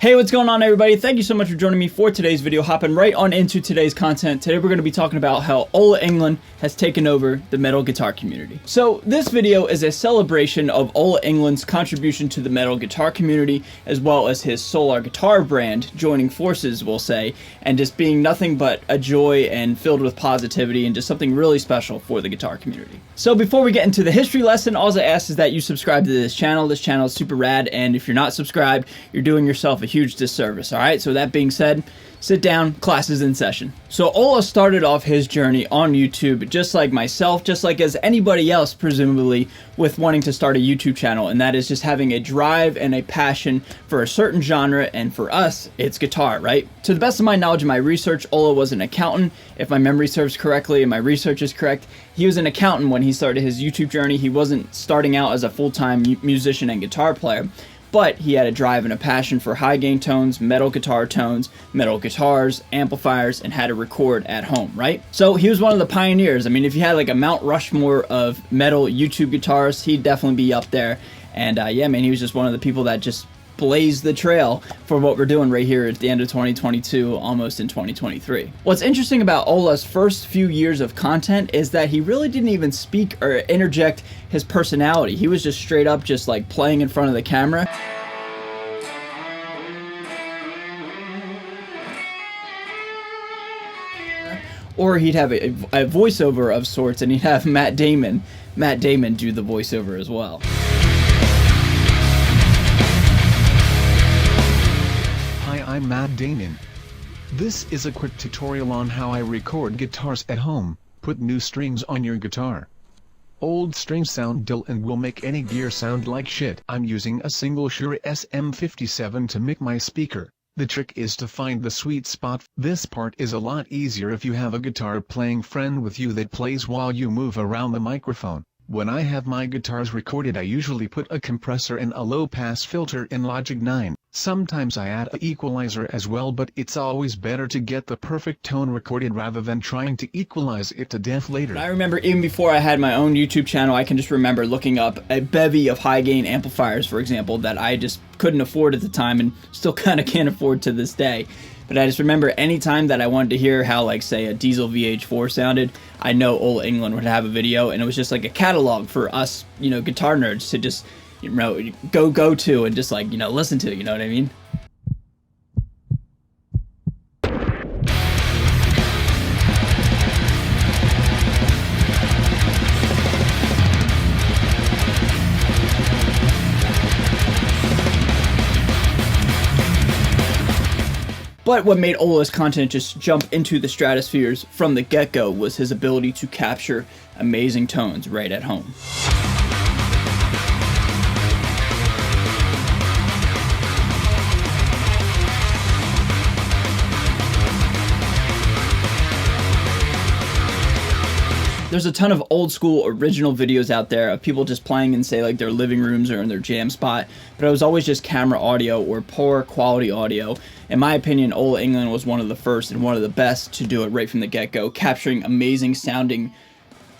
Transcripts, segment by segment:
Hey, what's going on everybody? Thank you so much for joining me for today's video. Hopping right on into today's content. Today we're going to be talking about how Ola Englund has taken over the metal guitar community. So this video is a celebration of Ola Englund's contribution to the metal guitar community, as well as his Solar guitar brand joining forces, we'll say, and just being nothing but a joy and filled with positivity and just something really special for the guitar community. So before we get into the history lesson, all I ask is that you subscribe to this channel. This channel is super rad, and if you're not subscribed, you're doing yourself a huge disservice. All right, so that being said, sit down, class is in session. So Ola started off his journey on YouTube just like myself, just like as anybody else presumably, with wanting to start a YouTube channel, and that is just having a drive and a passion for a certain genre, and for us it's guitar, right? To the best of my knowledge and my research, Ola was an accountant. If my memory serves correctly and my research is correct, he was an accountant when he started his YouTube journey. He wasn't starting out as a full-time musician and guitar player, but he had a drive and a passion for high gain tones, metal guitars, amplifiers, and how to record at home, right? So he was one of the pioneers. I mean, if you had like a Mount Rushmore of metal YouTube guitarists, he'd definitely be up there. And yeah, man, he was just one of the people that just blazed the trail for what we're doing right here at the end of 2022, almost in 2023. What's interesting about Ola's first few years of content is that he really didn't even speak or interject his personality. He was just straight up just like playing in front of the camera. Or he'd have a voiceover of sorts, and he'd have Matt Damon do the voiceover as well. I'm Matt Damon. This is a quick tutorial on how I record guitars at home. Put new strings on your guitar. Old strings sound dull and will make any gear sound like shit. I'm using a single Shure SM57 to mic my speaker. The trick is to find the sweet spot. This part is a lot easier if you have a guitar playing friend with you that plays while you move around the microphone. When I have my guitars recorded, I usually put a compressor and a low-pass filter in Logic 9. Sometimes I add an equalizer as well, but it's always better to get the perfect tone recorded rather than trying to equalize it to death later. I remember even before I had my own YouTube channel, I can just remember looking up a bevy of high gain amplifiers, for example, that I just couldn't afford at the time and still kind of can't afford to this day. But I just remember any time that I wanted to hear how, like, say, a Diesel VH4 sounded, I know Ola Englund would have a video, and it was just like a catalog for us, you know, guitar nerds to just, you know, go to and just, like, you know, listen to, you know what I mean? But what made Ola's content just jump into the stratospheres from the get-go was his ability to capture amazing tones right at home. There's a ton of old school original videos out there of people just playing in, say, like their living rooms or in their jam spot, but it was always just camera audio or poor quality audio. In my opinion, Ola Englund was one of the first and one of the best to do it right from the get-go, capturing amazing sounding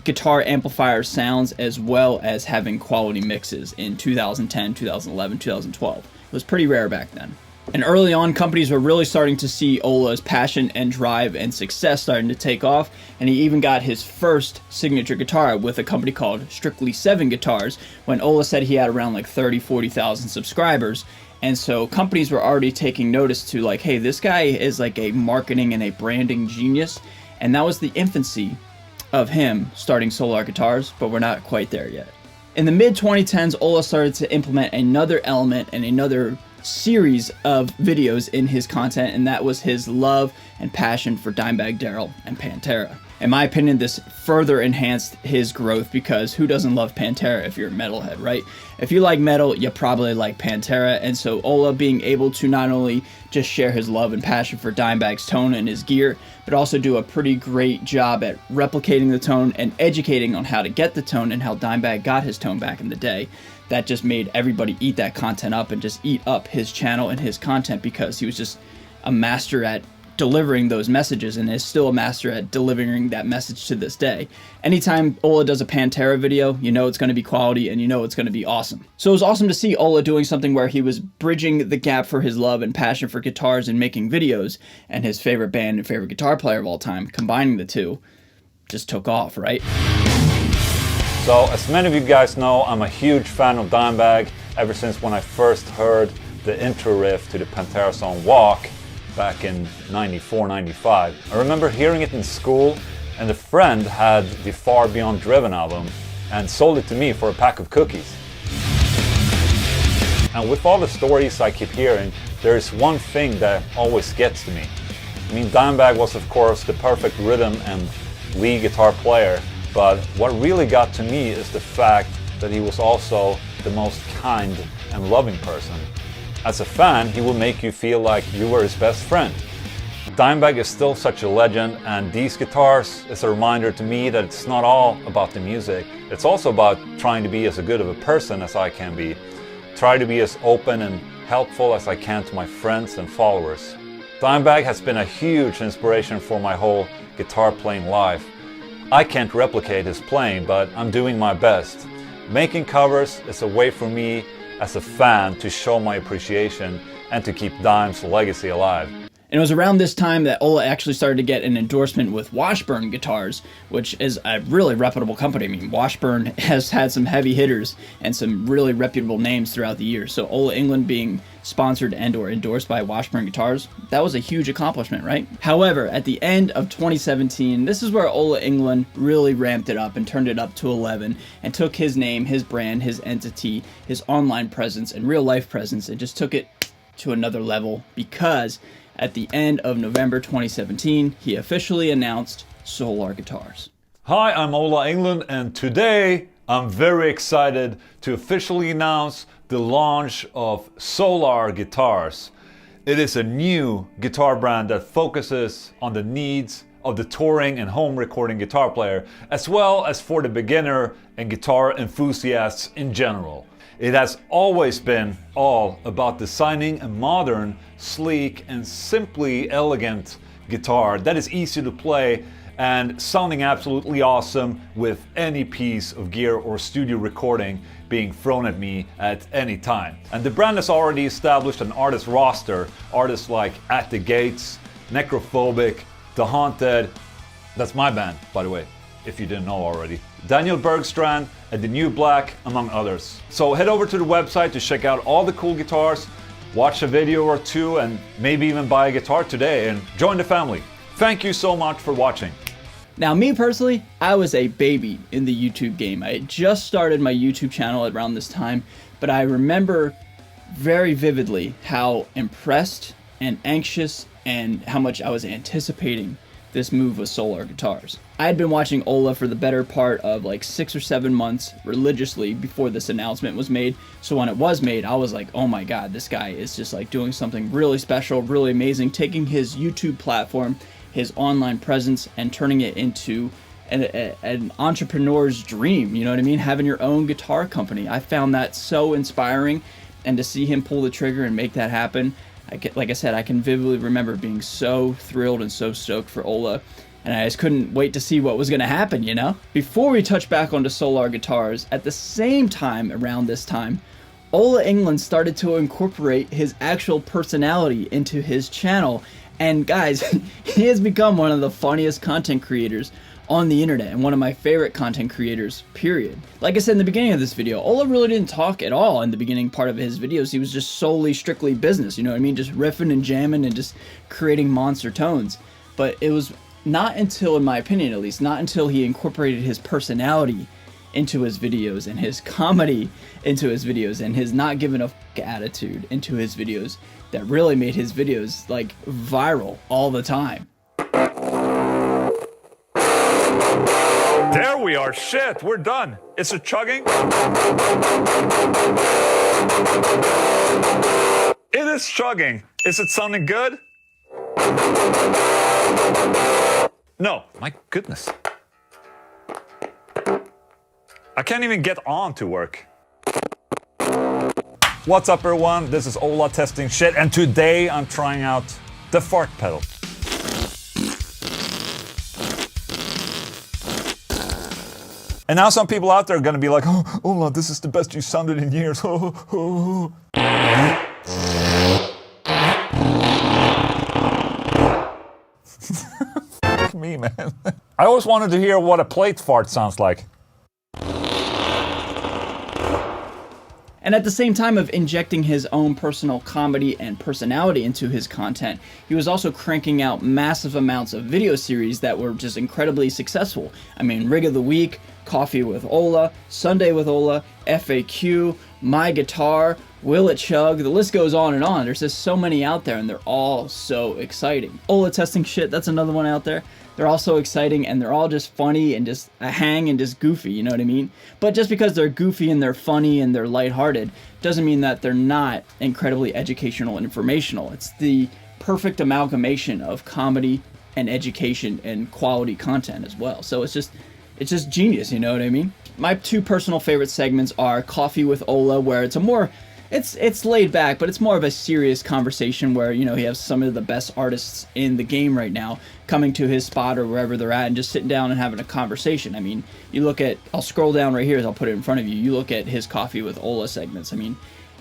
guitar amplifier sounds as well as having quality mixes in 2010, 2011, 2012. It was pretty rare back then. And early on, companies were really starting to see Ola's passion and drive and success starting to take off, and he even got his first signature guitar with a company called Strictly 7 Guitars when Ola said he had around like 30,000-40,000 subscribers. And so companies were already taking notice to, like, hey, this guy is like a marketing and a branding genius, and that was the infancy of him starting Solar Guitars, but we're not quite there yet. In the mid-2010s, Ola started to implement another element and another series of videos in his content, and that was his love and passion for Dimebag Darrell and Pantera. In my opinion, this further enhanced his growth, because who doesn't love Pantera if you're a metalhead, right? If you like metal, you probably like Pantera, and so Ola being able to not only just share his love and passion for Dimebag's tone and his gear, but also do a pretty great job at replicating the tone and educating on how to get the tone and how Dimebag got his tone back in the day. That just made everybody eat that content up and just eat up his channel and his content, because he was just a master at delivering those messages and is still a master at delivering that message to this day. Anytime Ola does a Pantera video, you know it's going to be quality and you know it's going to be awesome. So it was awesome to see Ola doing something where he was bridging the gap for his love and passion for guitars and making videos, and his favorite band and favorite guitar player of all time, combining the two, just took off, right? So, as many of you guys know, I'm a huge fan of Dimebag ever since when I first heard the intro riff to the Pantera song Walk back in 94, 95. I remember hearing it in school, and a friend had the Far Beyond Driven album and sold it to me for a pack of cookies. And with all the stories I keep hearing, there is one thing that always gets to me. I mean, Dimebag was of course the perfect rhythm and lead guitar player, but what really got to me is the fact that he was also the most kind and loving person. As a fan, he would make you feel like you were his best friend. Dimebag is still such a legend, and these guitars is a reminder to me that it's not all about the music. It's also about trying to be as good of a person as I can be. Try to be as open and helpful as I can to my friends and followers. Dimebag has been a huge inspiration for my whole guitar playing life. I can't replicate his playing, but I'm doing my best. Making covers is a way for me as a fan to show my appreciation and to keep Dime's legacy alive. And it was around this time that Ola actually started to get an endorsement with Washburn Guitars, which is a really reputable company. I mean, Washburn has had some heavy hitters and some really reputable names throughout the years. So Ola England being sponsored and or endorsed by Washburn Guitars, that was a huge accomplishment, right? However, at the end of 2017, this is where Ola England really ramped it up and turned it up to 11 and took his name, his brand, his entity, his online presence and real life presence and just took it to another level, because at the end of November 2017, he officially announced Solar Guitars. Hi, I'm Ola England, and today I'm very excited to officially announce the launch of Solar Guitars. It is a new guitar brand that focuses on the needs of the touring and home recording guitar player, as well as for the beginner and guitar enthusiasts in general. It has always been all about designing a modern, sleek, and simply elegant guitar that is easy to play and sounding absolutely awesome with any piece of gear or studio recording being thrown at me at any time. And the brand has already established an artist roster, artists like At the Gates, Necrophobic, The Haunted, that's my band, by the way, if you didn't know already, Daniel Bergstrand, and The New Black, among others. So head over to the website to check out all the cool guitars, watch a video or two, and maybe even buy a guitar today and join the family. Thank you so much for watching. Now, me personally, I was a baby in the YouTube game. I had just started my YouTube channel around this time, but I remember very vividly how impressed and anxious and how much I was anticipating this move with Solar Guitars. I had been watching Ola for the better part of like 6 or 7 months religiously before this announcement was made. So when it was made, I was like, oh my God, this guy is just like doing something really special, really amazing, taking his YouTube platform, his online presence, and turning it into an entrepreneur's dream. You know what I mean? Having your own guitar company. I found that so inspiring, and to see him pull the trigger and make that happen, like I said, I can vividly remember being so thrilled and so stoked for Ola, and I just couldn't wait to see what was going to happen, you know? Before we touch back onto Solar Guitars, at the same time, around this time, Ola England started to incorporate his actual personality into his channel, and guys, he has become one of the funniest content creators on the internet and one of my favorite content creators, period. Like I said in the beginning of this video, Ola really didn't talk at all in the beginning part of his videos. He was just solely, strictly business, you know what I mean? Just riffing and jamming and just creating monster tones. But it was not until, in my opinion at least, not until he incorporated his personality into his videos and his comedy into his videos and his not giving a f attitude into his videos that really made his videos like viral all the time. There we are, shit, we're done. Is it chugging? It is chugging. Is it sounding good? No, my goodness. I can't even get on to work. What's up everyone, this is Ola testing shit, and today I'm trying out the fart pedal. And now some people out there are gonna be like, oh, Ola, this is the best you sounded in years. Oh. Fuck me, man. I always wanted to hear what a plate fart sounds like. And at the same time of injecting his own personal comedy and personality into his content, he was also cranking out massive amounts of video series that were just incredibly successful. I mean, Rig of the Week, Coffee with Ola, Sunday with Ola, FAQ, My Guitar, Will It Chug, the list goes on and on. There's just so many out there and they're all so exciting. Ola Testing Shit, that's another one out there. They're all so exciting and they're all just funny and just a hang and just goofy, you know what I mean? But just because they're goofy and they're funny and they're lighthearted doesn't mean that they're not incredibly educational and informational. It's the perfect amalgamation of comedy and education and quality content as well. So it's just genius, you know what I mean? My two personal favorite segments are Coffee with Ola, where it's a more it's laid back, but it's more of a serious conversation where, you know, he has some of the best artists in the game right now coming to his spot or wherever they're at and just sitting down and having a conversation. I mean, you look at, I'll scroll down right here as I'll put it in front of you. You look at his Coffee with Ola segments. I mean,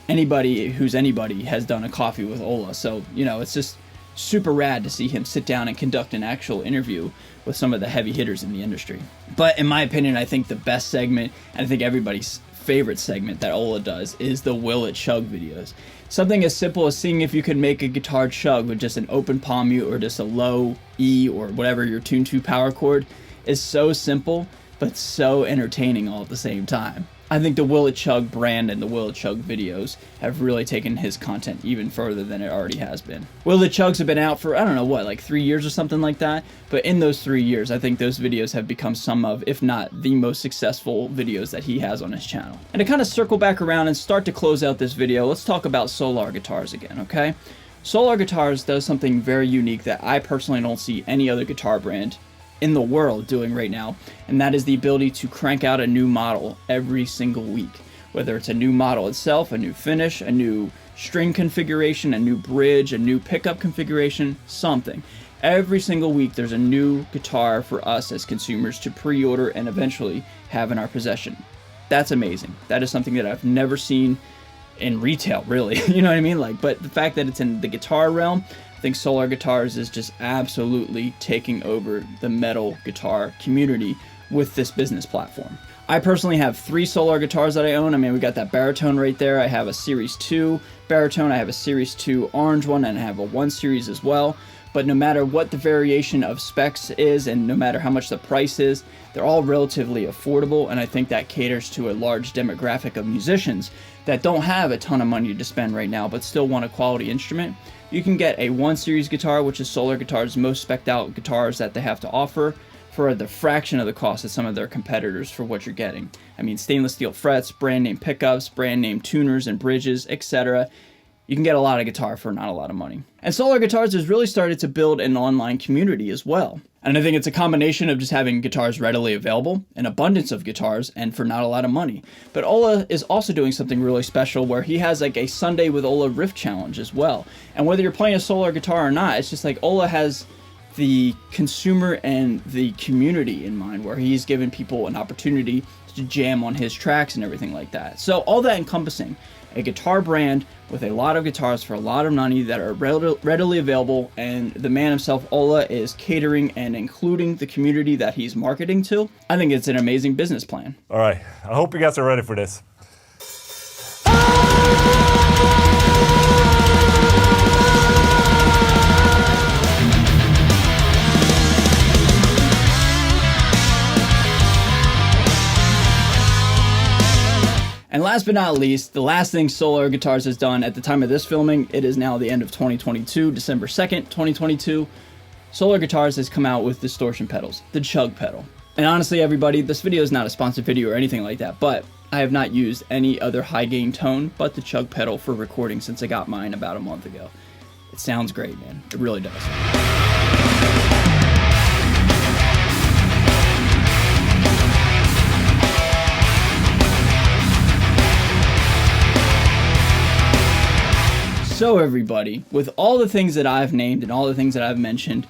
anybody who's anybody has done a Coffee with Ola. So, you know, it's just super rad to see him sit down and conduct an actual interview with some of the heavy hitters in the industry. But in my opinion, I think the best segment, and I think everybody's favorite segment that Ola does, is the Will It Chug videos. Something as simple as seeing if you can make a guitar chug with just an open palm mute or just a low E or whatever your tune to power chord is so simple, but so entertaining all at the same time. I think the Will It Chug brand and the Will It Chug videos have really taken his content even further than it already has been. Will It Chugs have been out for, I don't know what, like 3 years or something like that, but in those 3 years, I think those videos have become some of, if not the most successful videos that he has on his channel. And to kind of circle back around and start to close out this video, let's talk about Solar Guitars again, okay? Solar Guitars does something very unique that I personally don't see any other guitar brand in the world doing right now, and that is the ability to crank out a new model every single week. Whether it's a new model itself, a new finish, a new string configuration, a new bridge, a new pickup configuration, something. Every single week there's a new guitar for us as consumers to pre-order and eventually have in our possession. That's amazing. That is something that I've never seen in retail, really. You know what I mean? Like, but the fact that it's in the guitar realm, I think Solar Guitars is just absolutely taking over the metal guitar community with this business platform. I personally have 3 Solar Guitars that I own. I mean, we got that baritone right there. I have a Series 2 baritone, I have a Series 2 orange one, and I have a 1 Series as well. But no matter what the variation of specs is, and no matter how much the price is, they're all relatively affordable, and I think that caters to a large demographic of musicians that don't have a ton of money to spend right now, but still want a quality instrument. You can get a 1 Series guitar, which is Solar Guitars' most spec'd out guitars that they have to offer, for the fraction of the cost of some of their competitors for what you're getting. I mean, stainless steel frets, brand name pickups, brand name tuners and bridges, etc. You can get a lot of guitar for not a lot of money. And Solar Guitars has really started to build an online community as well. And I think it's a combination of just having guitars readily available, an abundance of guitars, and for not a lot of money. But Ola is also doing something really special where he has like a Sunday with Ola riff challenge as well. And whether you're playing a Solar guitar or not, it's just like Ola has the consumer and the community in mind, where he's given people an opportunity to jam on his tracks and everything like that. So all that encompassing a guitar brand with a lot of guitars for a lot of money that are readily available, and the man himself, Ola, is catering and including the community that he's marketing to. I think it's an amazing business plan. All right, I hope you guys are ready for this. And last but not least, the last thing Solar Guitars has done at the time of this filming, it is now the end of 2022, December 2nd, 2022. Solar Guitars has come out with distortion pedals, the Chug pedal. And honestly, everybody, this video is not a sponsored video or anything like that, but I have not used any other high gain tone but the Chug pedal for recording since I got mine about a month ago. It sounds great, man. It really does. So everybody, with all the things that I've named and all the things that I've mentioned,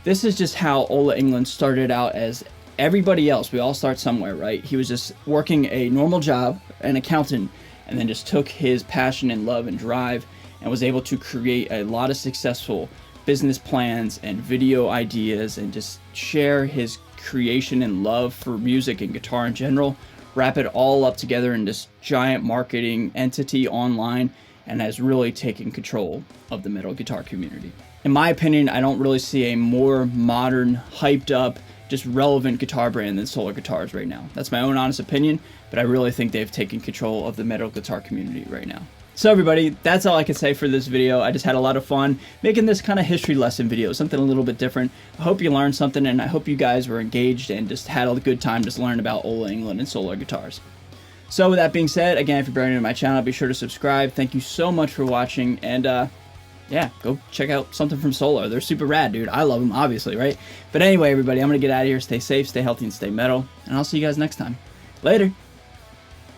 this is just how Ola Englund started out as everybody else, we all start somewhere, right? He was just working a normal job, an accountant, and then just took his passion and love and drive and was able to create a lot of successful business plans and video ideas and just share his creation and love for music and guitar in general, wrap it all up together in this giant marketing entity online, and has really taken control of the metal guitar community. In my opinion, I don't really see a more modern, hyped up, just relevant guitar brand than Solar Guitars right now. That's my own honest opinion, but I really think they've taken control of the metal guitar community right now. So everybody, that's all I can say for this video. I just had a lot of fun making this kind of history lesson video, something a little bit different. I hope you learned something, and I hope you guys were engaged and just had a good time just learning about Ola Englund and Solar Guitars. So with that being said, again, if you're brand new to my channel, be sure to subscribe. Thank you so much for watching, and yeah, go check out something from Solar. They're super rad, dude. I love them, obviously, right? But anyway, everybody, I'm going to get out of here. Stay safe, stay healthy, and stay metal, and I'll see you guys next time. Later.